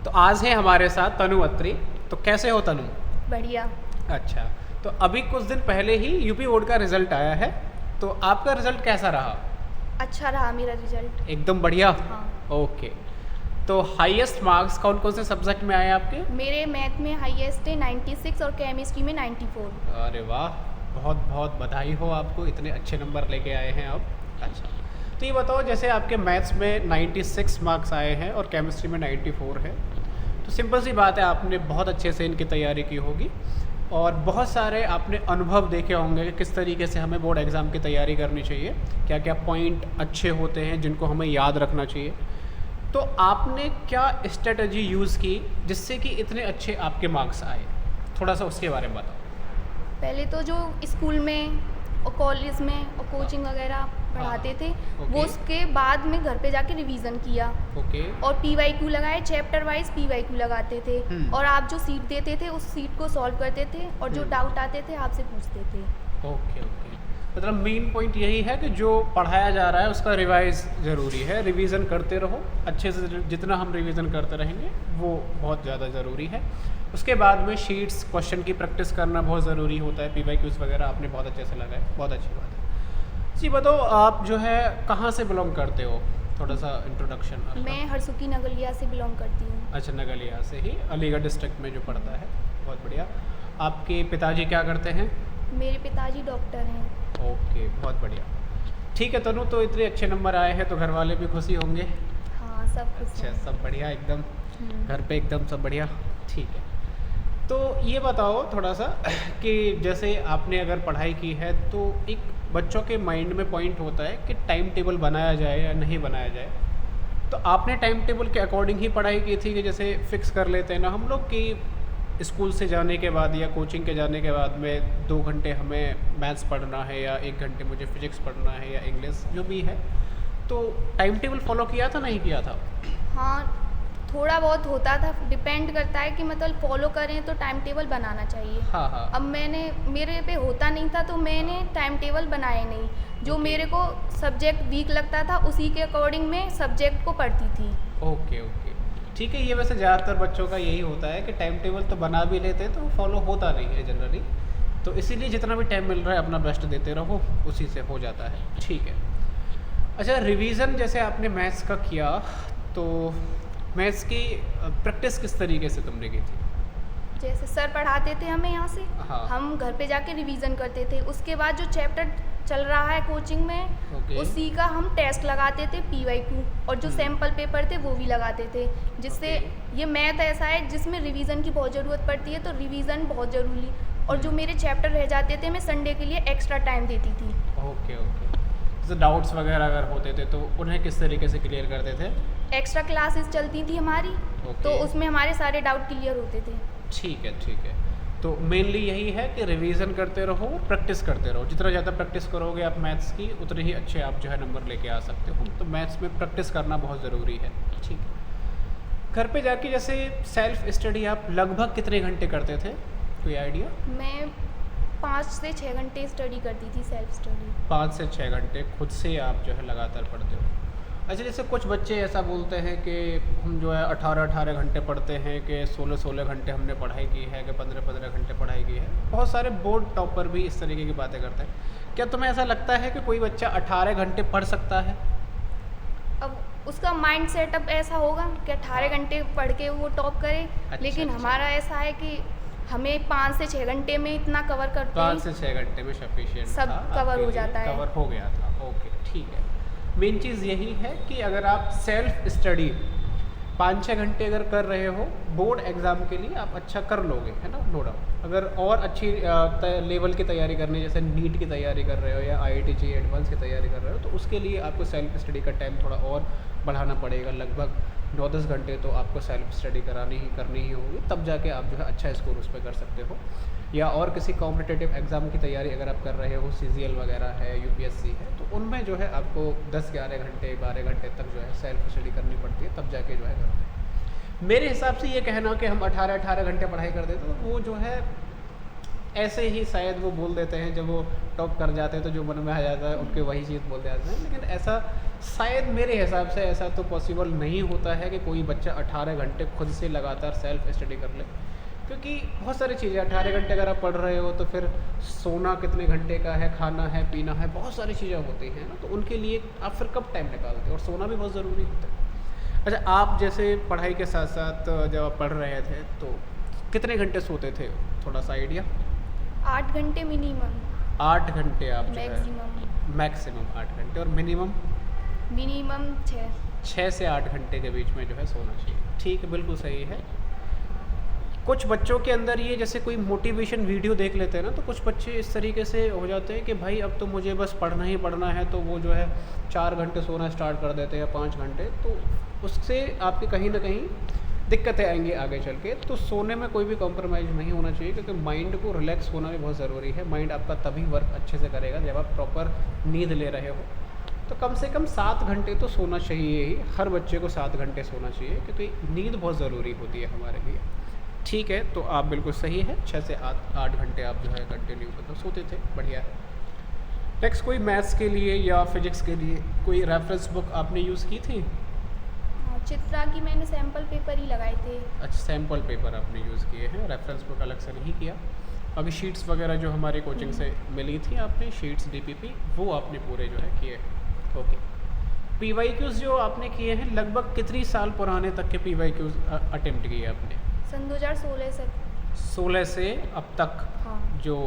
तो आज है हमारे साथ तनु अत्री। तो कैसे हो तनु? बढ़िया। अच्छा, तो अभी कुछ दिन पहले ही यूपी बोर्ड का रिजल्ट आया है, तो आपका रिजल्ट कैसा रहा? अच्छा रहा मेरा रिजल्ट। एकदम बढ़िया। हाँ। ओके, तो हाईएस्ट मार्क्स कौन कौन से सब्जेक्ट में आए आपके? मेरे मैथ में हाईएस्ट है 96 और केमिस्ट्री में 94। अरे वाह, बहुत बहुत बधाई हो आपको, इतने अच्छे नंबर लेके आए हैं आप। अच्छा, तो ये बताओ, जैसे आपके मैथ्स में 96 मार्क्स आए हैं और केमिस्ट्री में 94 है, तो सिंपल सी बात है, आपने बहुत अच्छे से इनकी तैयारी की होगी और बहुत सारे आपने अनुभव देखे होंगे कि किस तरीके से हमें बोर्ड एग्ज़ाम की तैयारी करनी चाहिए, क्या क्या पॉइंट अच्छे होते हैं जिनको हमें याद रखना चाहिए। तो आपने क्या स्ट्रेटजी यूज़ की जिससे कि इतने अच्छे आपके मार्क्स आए? थोड़ा सा उसके बारे में बताओ। पहले तो जो स्कूल में और कॉलेज में और कोचिंग वगैरह पढ़ाते थे, वो उसके बाद में घर पे जाके रिवीजन किया। ओके। और पीवाईक्यू लगाए, चैप्टर वाइज पीवाईक्यू लगाते थे। और आप जो सीट देते थे उस सीट को सॉल्व करते थे और जो डाउट आते थे आपसे पूछते थे। ओके ओके, मतलब मेन पॉइंट यही है कि जो पढ़ाया जा रहा है उसका रिवाइज ज़रूरी है, रिवीजन करते रहो अच्छे से। जितना हम रिवीजन करते रहेंगे वो बहुत ज़्यादा ज़रूरी है। उसके बाद में शीट्स क्वेश्चन की प्रैक्टिस करना बहुत ज़रूरी होता है। पीवाईक्यूज़ वगैरह आपने बहुत अच्छे से लगाए, बहुत अच्छी बात है जी। बताओ, आप जो है कहाँ से बिलोंग करते हो? थोड़ा सा इंट्रोडक्शन। मैं हरसुकी नगलिया से बिलोंग करती हूँ। अच्छा, नगलिया से ही, अलीगढ़ डिस्ट्रिक्ट में जो पड़ता है। बहुत बढ़िया। आपके पिताजी क्या करते हैं? मेरे पिताजी डॉक्टर हैं। ओके, बहुत बढ़िया। ठीक है तनु, तो इतने अच्छे नंबर आए हैं तो घर वाले भी खुशी होंगे? हाँ, सब खुश अच्छा, हैं। सब बढ़िया एकदम, घर पे एकदम सब बढ़िया। ठीक है, तो ये बताओ थोड़ा सा कि जैसे आपने अगर पढ़ाई की है तो एक बच्चों के माइंड में पॉइंट होता है कि टाइम टेबल बनाया जाए या नहीं बनाया जाए। तो आपने टाइम टेबल के अकॉर्डिंग ही पढ़ाई की थी कि जैसे फिक्स कर लेते हैं ना हम लोग कि स्कूल से जाने के बाद या कोचिंग के जाने के बाद में 2 घंटे हमें मैथ्स पढ़ना है या 1 घंटे मुझे फिजिक्स पढ़ना है या इंग्लिश, जो भी है, तो टाइम टेबल फॉलो किया था नहीं किया था? हाँ, थोड़ा बहुत होता था, डिपेंड करता है कि मतलब फॉलो करें तो टाइम टेबल बनाना चाहिए। हाँ हाँ। अब मेरे पे होता नहीं था तो मैंने टाइम टेबल बनाए नहीं। जो मेरे को सब्जेक्ट वीक लगता था उसी के अकॉर्डिंग मैं सब्जेक्ट को पढ़ती थी। ओके ओके, ठीक है। ये वैसे ज़्यादातर बच्चों का यही होता है कि टाइम टेबल तो बना भी लेते हैं तो फॉलो होता नहीं है जनरली। तो इसीलिए जितना भी टाइम मिल रहा है अपना बेस्ट देते रहो, उसी से हो जाता है। ठीक है। अच्छा, रिवीजन जैसे आपने मैथ्स का किया, तो मैथ्स की प्रैक्टिस किस तरीके से तुमने की थी? जैसे सर पढ़ाते थे हमें यहाँ से, हाँ। हम घर पे जाके रिवीजन करते थे। उसके बाद जो चैप्टर चल रहा है कोचिंग में, उसी का हम टेस्ट लगाते थे पीवाईक्यू, और जो सैम्पल पेपर थे वो भी लगाते थे। जिससे ये मैथ ऐसा है जिसमें रिवीजन की बहुत ज़रूरत पड़ती है, तो रिवीजन बहुत ज़रूरी। और जो मेरे चैप्टर रह जाते थे मैं संडे के लिए एक्स्ट्रा टाइम देती थी। ओके ओके, जैसे डाउट्स वगैरह अगर होते थे तो उन्हें किस तरीके से क्लियर करते थे? एक्स्ट्रा क्लासेस चलती थी हमारी, तो उसमें हमारे सारे डाउट क्लियर होते थे। ठीक है ठीक है। तो मेनली यही है कि रिवीजन करते रहो, प्रैक्टिस करते रहो। जितना ज़्यादा प्रैक्टिस करोगे आप मैथ्स की, उतने ही अच्छे आप जो है नंबर लेके आ सकते हो। तो मैथ्स में प्रैक्टिस करना बहुत ज़रूरी है। ठीक है। घर पे जाके जैसे सेल्फ स्टडी आप लगभग कितने घंटे करते थे, कोई आइडिया? मैं 5 से 6 घंटे स्टडी करती थी, सेल्फ स्टडी। 5 से 6 घंटे खुद से आप जो है लगातार पढ़ते हो? अच्छा, जैसे कुछ बच्चे ऐसा बोलते हैं कि हम जो है 18-18 घंटे पढ़ते हैं, कि 16-16 घंटे हमने पढ़ाई की है, कि 15-15 घंटे पढ़ाई की है। बहुत सारे बोर्ड टॉपर भी इस तरीके की बातें करते हैं। क्या तुम्हें ऐसा लगता है कि कोई बच्चा 18 घंटे पढ़ सकता है? अब उसका माइंड सेटअप ऐसा होगा कि 18 घंटे पढ़ के वो टॉप करे। लेकिन हमारा ऐसा है कि हमें 5 से 6 घंटे में इतना कवर करते हैं। 5 से 6 घंटे में सफिशिएंट सब कवर हो जाता है। कवर हो गया था। ओके, ठीक है। मेन चीज़ यही है कि अगर आप सेल्फ स्टडी 5-6 घंटे अगर कर रहे हो बोर्ड एग्ज़ाम के लिए, आप अच्छा कर लोगे, है ना, नो डाउट। अगर और अच्छी लेवल की तैयारी करनी है, जैसे नीट की तैयारी कर रहे हो या IIT एडवांस की तैयारी कर रहे हो, तो उसके लिए आपको सेल्फ स्टडी का टाइम थोड़ा और बढ़ाना पड़ेगा। लगभग 9-10 घंटे तो आपको सेल्फ स्टडी करनी ही होगी, तब जाके आप जो है अच्छा स्कोर उस पर कर सकते हो। या और किसी कॉम्पिटिटिव एग्ज़ाम की तैयारी अगर आप कर रहे हो, CGL वगैरह है, UPSC है, तो उनमें जो है आपको 10-11 घंटे 12 घंटे तक जो है सेल्फ स्टडी करनी पड़ती है, तब जाके जो है करते हैं। मेरे हिसाब से ये कहना कि हम 18-18 घंटे पढ़ाई कर देते, तो वो जो है ऐसे ही शायद वो बोल देते हैं, जब वो टॉप कर जाते हैं तो जो मन में आ जाता है उनके वही चीज़ बोल जाते हैं। लेकिन ऐसा शायद मेरे हिसाब से ऐसा तो पॉसिबल नहीं होता है कि कोई बच्चा 18 घंटे खुद से लगातार सेल्फ स्टडी कर ले, क्योंकि बहुत सारी चीज़ें 18 घंटे अगर आप पढ़ रहे हो तो फिर सोना कितने घंटे का है, खाना है, पीना है, बहुत सारी चीज़ें होती हैं ना, तो उनके लिए आप फिर कब टाइम निकालते हो, और सोना भी बहुत ज़रूरी होता है। अच्छा, आप जैसे पढ़ाई के साथ साथ जब आप पढ़ रहे थे तो कितने घंटे सोते थे, थोड़ा सा आइडिया? 8 घंटे मिनिमम। 8 घंटे आप जो है मैक्सिमम। मैक्सिमम 8 घंटे, और मिनिमम मिनिमम 6। 6 से 8 घंटे के बीच में जो है सोना चाहिए। ठीक है, बिल्कुल सही है। कुछ बच्चों के अंदर ये, जैसे कोई मोटिवेशन वीडियो देख लेते हैं ना, तो कुछ बच्चे इस तरीके से हो जाते हैं कि भाई अब तो मुझे बस पढ़ना ही पढ़ना है, तो वो जो है 4 घंटे सोना स्टार्ट कर देते हैं या 5 घंटे, तो उससे आपके कहीं ना कहीं दिक्कतें आएंगी आगे चल के। तो सोने में कोई भी कॉम्प्रोमाइज़ नहीं होना चाहिए, क्योंकि माइंड को रिलैक्स होना भी बहुत ज़रूरी है। माइंड आपका तभी वर्क अच्छे से करेगा जब आप प्रॉपर नींद ले रहे हो। तो कम से कम 7 घंटे तो सोना चाहिए ही, हर बच्चे को 7 घंटे सोना चाहिए, क्योंकि नींद बहुत ज़रूरी होती है हमारे लिए। ठीक है, तो आप बिल्कुल सही है, 6 से 8 घंटे आप जो है कंटिन्यू मतलब सोते थे, बढ़िया है। नेक्स्ट, कोई मैथ्स के लिए या फिजिक्स के लिए कोई रेफरेंस बुक आपने यूज़ की थी? चित्रा की मैंने सैम्पल पेपर ही लगाए थे। अच्छा, सैम्पल पेपर आपने यूज़ किए हैं, रेफरेंस बुक अलग से नहीं किया। अभी शीट्स वगैरह जो हमारी कोचिंग से मिली थी आपने, शीट्स DPP, वो आपने पूरे जो है किए। ओके, PYQs जो आपने किए हैं, लगभग कितनी साल पुराने तक के PYQs अटेम्प्ट किए आपने? सन 2016 से। 16 से अब तक? हाँ। जो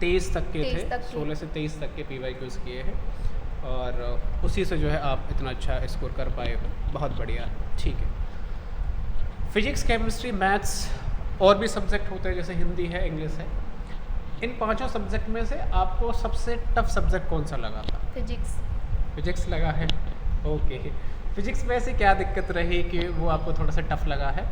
23 तक के 23 थे, तक के। 16 से 23 तक के PYQs किए हैं, और उसी से जो है आप इतना अच्छा स्कोर कर पाए हो, बहुत बढ़िया। ठीक है, फिजिक्स, केमिस्ट्री, मैथ्स और भी सब्जेक्ट होते हैं जैसे हिंदी है, इंग्लिश है, इन 5 सब्जेक्ट में से आपको सबसे टफ सब्जेक्ट कौन सा लगा था? फिजिक्स। फिजिक्स लगा है। ओके, फिजिक्स में ऐसी क्या दिक्कत रही कि वो आपको थोड़ा सा टफ लगा है?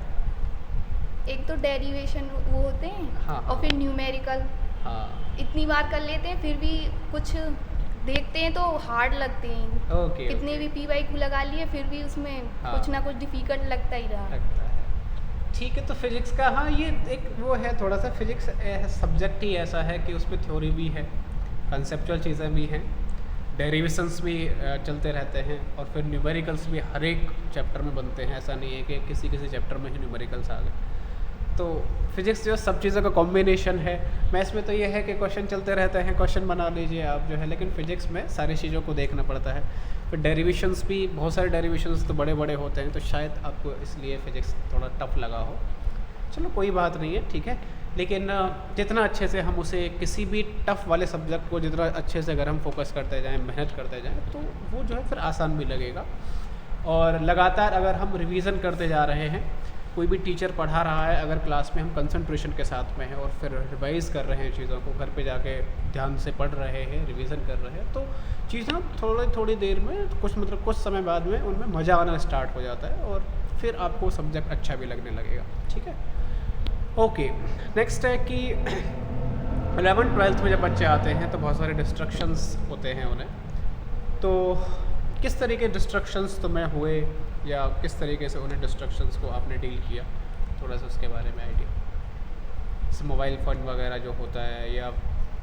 एक तो डेरिवेशन वो होते हैं, हाँ, और फिर न्यूमेरिकल। हाँ, इतनी बार कर लेते हैं, फिर भी कुछ देखते हैं तो हार्ड लगते हैं। ओके, कितने ओके। भी PYQ लगा लिए, फिर भी उसमें हाँ। कुछ ना कुछ डिफिकल्ट लगता ही रहा। लगता है। ठीक है, तो फिजिक्स का, हाँ, ये एक वो है थोड़ा सा, फिजिक्स सब्जेक्ट ही ऐसा है कि उसमें थ्योरी भी है, कंसेप्चुअल चीज़ें भी हैं, डेरिवेशंस भी चलते रहते हैं, और फिर न्यूमेरिकल्स भी हर एक चैप्टर में बनते हैं। ऐसा नहीं है कि किसी किसी चैप्टर में ही न्यूमेरिकल्स आ गए। तो फिजिक्स जो सब चीज़ों का कॉम्बिनेशन है। मैथ्स में तो ये है कि क्वेश्चन चलते रहते हैं, क्वेश्चन बना लीजिए आप जो है, लेकिन फिजिक्स में सारी चीज़ों को देखना पड़ता है। फिर डेरिवेशंस भी, बहुत सारे डेरिवेशंस तो बड़े बड़े होते हैं, तो शायद आपको इसलिए फिजिक्स थोड़ा टफ लगा हो। चलो कोई बात नहीं है, ठीक है। लेकिन जितना अच्छे से हम उसे, किसी भी टफ़ वाले सब्जेक्ट को जितना अच्छे से अगर हम फोकस करते जाएँ, मेहनत करते जाएँ, तो वो जो है फिर आसान भी लगेगा। और लगातार अगर हम रिवीजन करते जा रहे हैं, कोई भी टीचर पढ़ा रहा है, अगर क्लास में हम कंसंट्रेशन के साथ में हैं और फिर रिवाइज़ कर रहे हैं चीज़ों को, घर पे जाके ध्यान से पढ़ रहे हैं, रिवीजन कर रहे हैं, तो चीज़ें थोड़ी देर में, कुछ समय बाद में उनमें मज़ा आना स्टार्ट हो जाता है, और फिर आपको सब्जेक्ट अच्छा भी लगने लगेगा। ठीक है, ओके। नेक्स्ट है कि 11th-12th में जब बच्चे आते हैं तो बहुत सारे डिस्ट्रक्शंस होते हैं उन्हें, तो किस तरह के डिस्ट्रक्शंस तुम्हें हुए, या किस तरीके से उन्हें डिस्ट्रक्शंस को आपने डील किया, थोड़ा सा उसके बारे में आइडिया। जैसे मोबाइल फ़ोन वगैरह जो होता है, या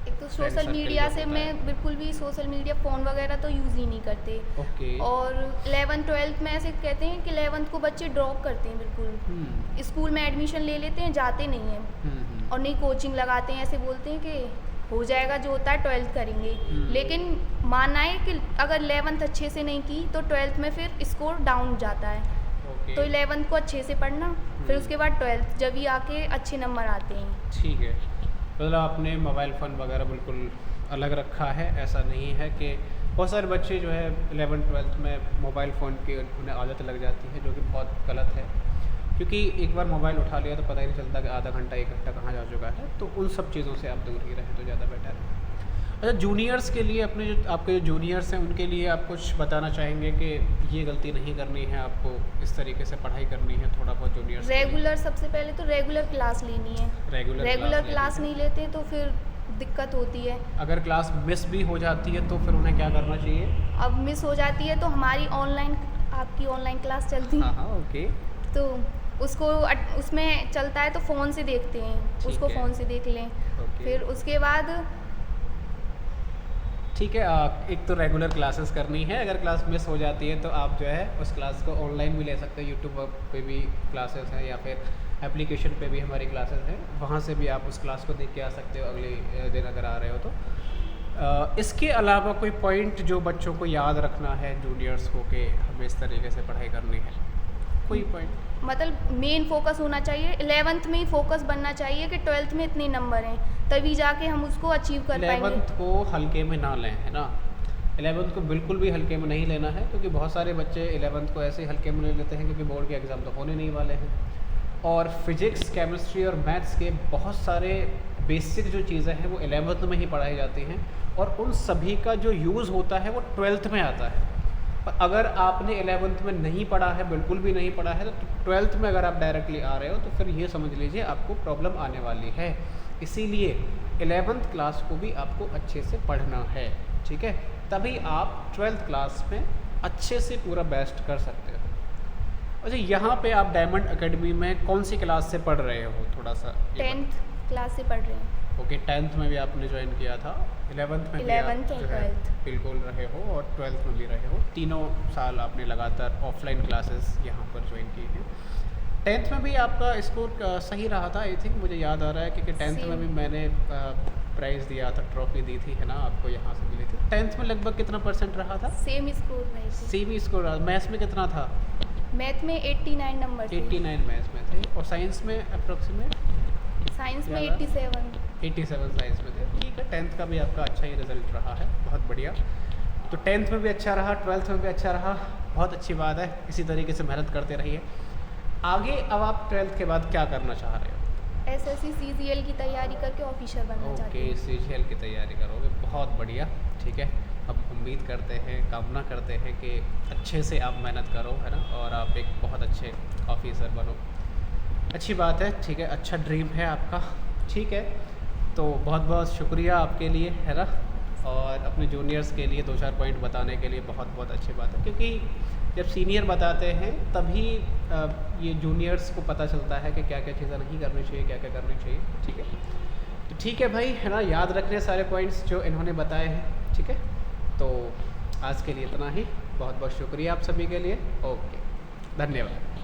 एक तो सोशल मीडिया से मैं बिल्कुल भी सोशल मीडिया फ़ोन वगैरह तो यूज़ ही नहीं करते। ओके। और 11th-12th में ऐसे कहते हैं कि 11th को बच्चे ड्रॉप करते हैं बिल्कुल, स्कूल में एडमिशन ले लेते हैं, जाते नहीं हैं, और नहीं कोचिंग लगाते हैं, ऐसे बोलते हैं कि हो जाएगा जो होता है 12th करेंगे। लेकिन मानना है कि अगर 11th अच्छे से नहीं की तो 12th में फिर स्कोर डाउन जाता है। तो 11th को अच्छे से पढ़ना, फिर उसके बाद 12th जब ही आके अच्छे नंबर आते हैं। ठीक है, मतलब आपने मोबाइल फ़ोन वगैरह बिल्कुल अलग रखा है। ऐसा नहीं है कि बहुत सारे बच्चे जो है 11th-12th में मोबाइल फ़ोन की उन्हें आदत लग जाती है, जो कि बहुत गलत है, क्योंकि एक बार मोबाइल उठा लिया तो पता ही नहीं चलता कि आधा घंटा 1 घंटा कहाँ जा चुका है। तो उन सब चीज़ों से आप दूर ही रहें तो ज़्यादा बेटर है। अच्छा, जूनियर्स के लिए, अपने जो आपके जो जूनियर्स हैं उनके लिए आप कुछ बताना चाहेंगे कि ये गलती नहीं करनी है, आपको इस तरीके से पढ़ाई करनी है थोड़ा बहुत जूनियर्स? रेगुलर, सबसे पहले तो रेगुलर क्लास लेनी है। रेगुलर क्लास नहीं लेते तो फिर दिक्कत होती है। अगर क्लास मिस भी हो जाती है तो फिर उन्हें क्या करना चाहिए? अब मिस हो जाती है तो हमारी आपकी ऑनलाइन क्लास चलती है। हाँ, ओके। तो उसको उसमें चलता है तो फ़ोन से देखते हैं, उसको फ़ोन से देख लें। फिर उसके बाद ठीक है, एक तो रेगुलर क्लासेस करनी है, अगर क्लास मिस हो जाती है तो आप जो है उस क्लास को ऑनलाइन भी ले सकते हैं, यूट्यूब पे भी क्लासेस हैं या फिर एप्लीकेशन पे भी हमारी क्लासेस हैं, वहाँ से भी आप उस क्लास को देख के आ सकते हो अगले दिन अगर आ रहे हो तो। इसके अलावा कोई पॉइंट जो बच्चों को याद रखना है जूनियर्स को कि हमें इस तरीके से पढ़ाई करनी है, कोई पॉइंट? मतलब मेन फोकस होना चाहिए 11th में ही फोकस बनना चाहिए कि 12th में इतने नंबर हैं, तभी जाके हम उसको अचीव कर पाएंगे। 11th को हल्के में ना लें, है ना, 11th को बिल्कुल भी हल्के में नहीं लेना है, क्योंकि बहुत सारे बच्चे 11th को ऐसे ही हल्के में ले लेते हैं क्योंकि बोर्ड के एग्ज़ाम तो होने नहीं वाले हैं। और फिजिक्स, केमिस्ट्री और मैथ्स के बहुत सारे बेसिक जो चीज़ें हैं वो 11th में ही पढ़ाई जाती हैं, और उन सभी का जो यूज़ होता है वो 12th में आता है। पर अगर आपने 11th में नहीं पढ़ा है, बिल्कुल भी नहीं पढ़ा है, तो 12th में अगर आप डायरेक्टली आ रहे हो तो फिर ये समझ लीजिए आपको प्रॉब्लम आने वाली है। इसीलिए 11th क्लास को भी आपको अच्छे से पढ़ना है, ठीक है, तभी आप 12th क्लास में अच्छे से पूरा बेस्ट कर सकते हो। अच्छा, यहाँ पे आप डायमंड एकेडमी में कौन सी क्लास से पढ़ रहे हो, थोड़ा सा? 10th क्लास से पढ़ रहे हैं। ओके, 10th में भी आपने ज्वाइन किया था, 11th में भी आप 11th और जो है 12th बिल्कुल रहे हो, और 12th में भी रहे हो। तीनों साल आपने लगातार ऑफलाइन क्लासेस यहाँ पर ज्वाइन की हैं। 10th में भी आपका स्कोर सही रहा था, आई थिंक, मुझे याद आ रहा है, क्योंकि 10th में भी मैंने प्राइज़ दिया था, ट्रॉफी दी थी, है ना, आपको यहाँ से मिली थी। 10th में लगभग कितना % रहा था? सेम स्कोर में थे। सेम ही स्कोर रहा। मैथ्स में कितना था? मैथ में 89 नंबर थे। 89 मैथ्स में थे, और साइंस में अप्रोक्सीमेट? साइंस में ज़्यादा? 87 साइंस में थे। ठीक है, 10th का भी आपका अच्छा ही रिजल्ट रहा है, बहुत बढ़िया। तो 10th में भी अच्छा रहा, 12th में भी अच्छा रहा, बहुत अच्छी बात है। इसी तरीके से मेहनत करते रहिए। आगे अब आप 12th के बाद क्या करना चाह रहे हो? SSC CGL की तैयारी करके ऑफिसर बनना चाहते ओके, हैं। CGL की तैयारी करोगे, बहुत बढ़िया, ठीक है। अब उम्मीद करते हैं, कामना करते हैं कि अच्छे से आप मेहनत करो, है ना, और आप एक बहुत अच्छे ऑफिसर बनो। अच्छी बात है, ठीक है, अच्छा ड्रीम है आपका, ठीक है। तो बहुत बहुत शुक्रिया आपके लिए, है ना, और अपने जूनियर्स के लिए 2-4 पॉइंट बताने के लिए बहुत बहुत अच्छी बात है, क्योंकि जब सीनियर बताते हैं तभी ये जूनियर्स को पता चलता है कि क्या क्या चीज़ें नहीं करनी चाहिए, क्या क्या करनी चाहिए, ठीक है। तो ठीक है भाई, है ना, याद रखने सारे पॉइंट्स जो इन्होंने बताए हैं, ठीक है। तो आज के लिए इतना ही, बहुत बहुत शुक्रिया आप सभी के लिए, ओके, धन्यवाद।